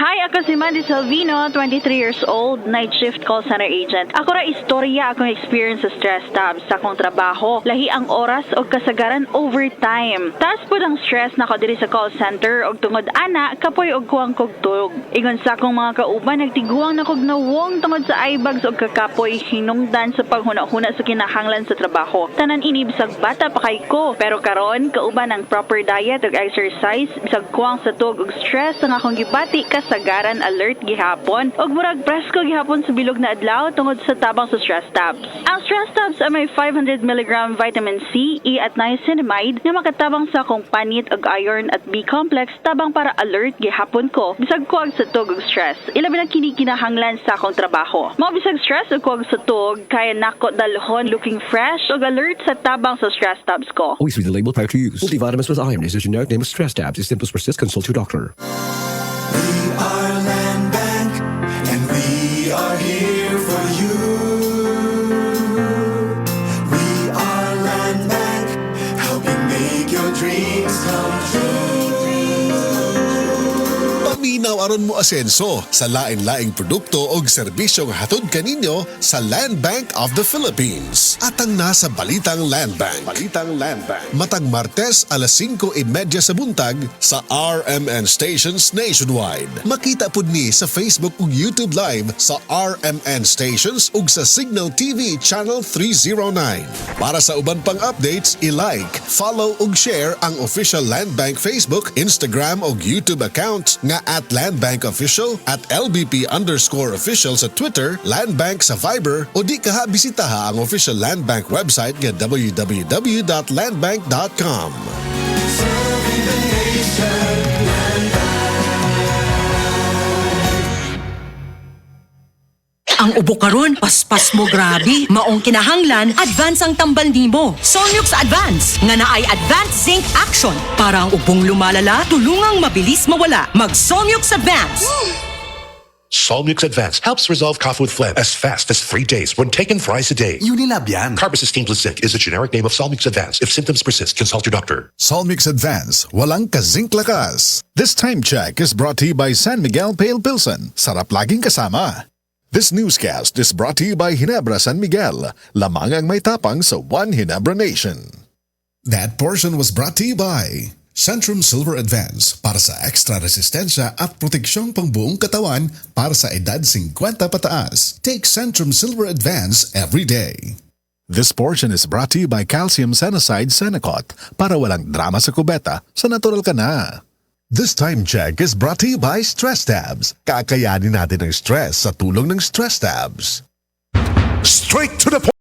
Hi, ako si Mandy Salvino, 23 years old, night shift call center agent. Ako ra istorya akong experience sa stress tabs sa akong trabaho. Lahi ang oras o kasagaran overtime. Taas po ng stress na ako diri sa call center og tungod ana, kapoy og kuwang kogtog. Ingon sa akong mga kauban, nagtiguang na kog nawong tungod sa eyebags og kakapoy hinungdan sa paghuna-huna sa kinahanglan sa trabaho. Tanan ini bisag bata pa kay ko. Pero karon, kauban ang proper diet ug exercise, bisag kuwang sa tug ug stress ang akong gibati kasagaran alert gihapon ug murag presko gihapon sa bilog na adlaw tungod sa tabang sa stress tabs. Ang stress tabs ay may 500 mg vitamin C, E at niacinamide na makatabang sa akong panit ug iron at B complex tabang para alert gihapon ko bisag kuwag sa tug ug stress. Ilabi na kini kinahanglan sa akong trabaho. Mao bisag stress ug kuwag sa tug kaya nako dalhon looking fresh ug alert sa tabang sa stress tabs ko. Always read the label prior to use. Multivitamins with iron is a generic name of stress tabs. If symptoms persist, consult your doctor. We are Land Bank, and we are here for you. We are Land Bank, helping make your dreams come true. Paminaw aron mo asenso sa lain-laing produkto o serbisyong hatod kaninyo sa Land Bank of the Philippines. Atang nasa Balitang Land Bank. Matag Martes alas 5:30 sa buntag sa RMN stations nationwide. Makita pud ni sa Facebook ug YouTube Live sa RMN stations ug sa Signal TV Channel 309. Para sa uban pang updates, i-like, follow ug share ang official Land Bank Facebook, Instagram ug YouTube account nga @LandBankOfficial, @LBP_official sa Twitter, Land Bank sa Viber o di kaha bisitaha ang official Land Bank website nga www.landbank.com. Serving the nation, Land Ang ubo karon, paspas mo grabe. Maong kinahanglan, advance ang tambal nimo. Solmux Advance, nga naay Advanced Zinc Action. Para ang ubong lumalala, tulungang mabilis mawala. Mag-Solmux Advance. Solmux Advance helps resolve cough with phlegm as fast as 3 days when taken thrice a day. Unilab yan. Carbamazepine plus zinc is a generic name of Solmux Advance. If symptoms persist, consult your doctor. Solmix Advance, walang ka-zinc lakas. This time check is brought to you by San Miguel Pale Pilsen. Sarap laging kasama. This newscast is brought to you by Ginebra San Miguel, lamang ang may tapang sa One Ginebra Nation. That portion was brought to you by Centrum Silver Advance para sa extra resistensya at proteksyong pangbuong katawan para sa edad 50 pataas. Take Centrum Silver Advance every day. This portion is brought to you by Calcium Senocide Senocot para walang drama sa kubeta, sa natural ka na. This time check is brought to you by Stress Tabs. Kakayanin natin ang stress sa tulong ng Stress Tabs. Straight to the point.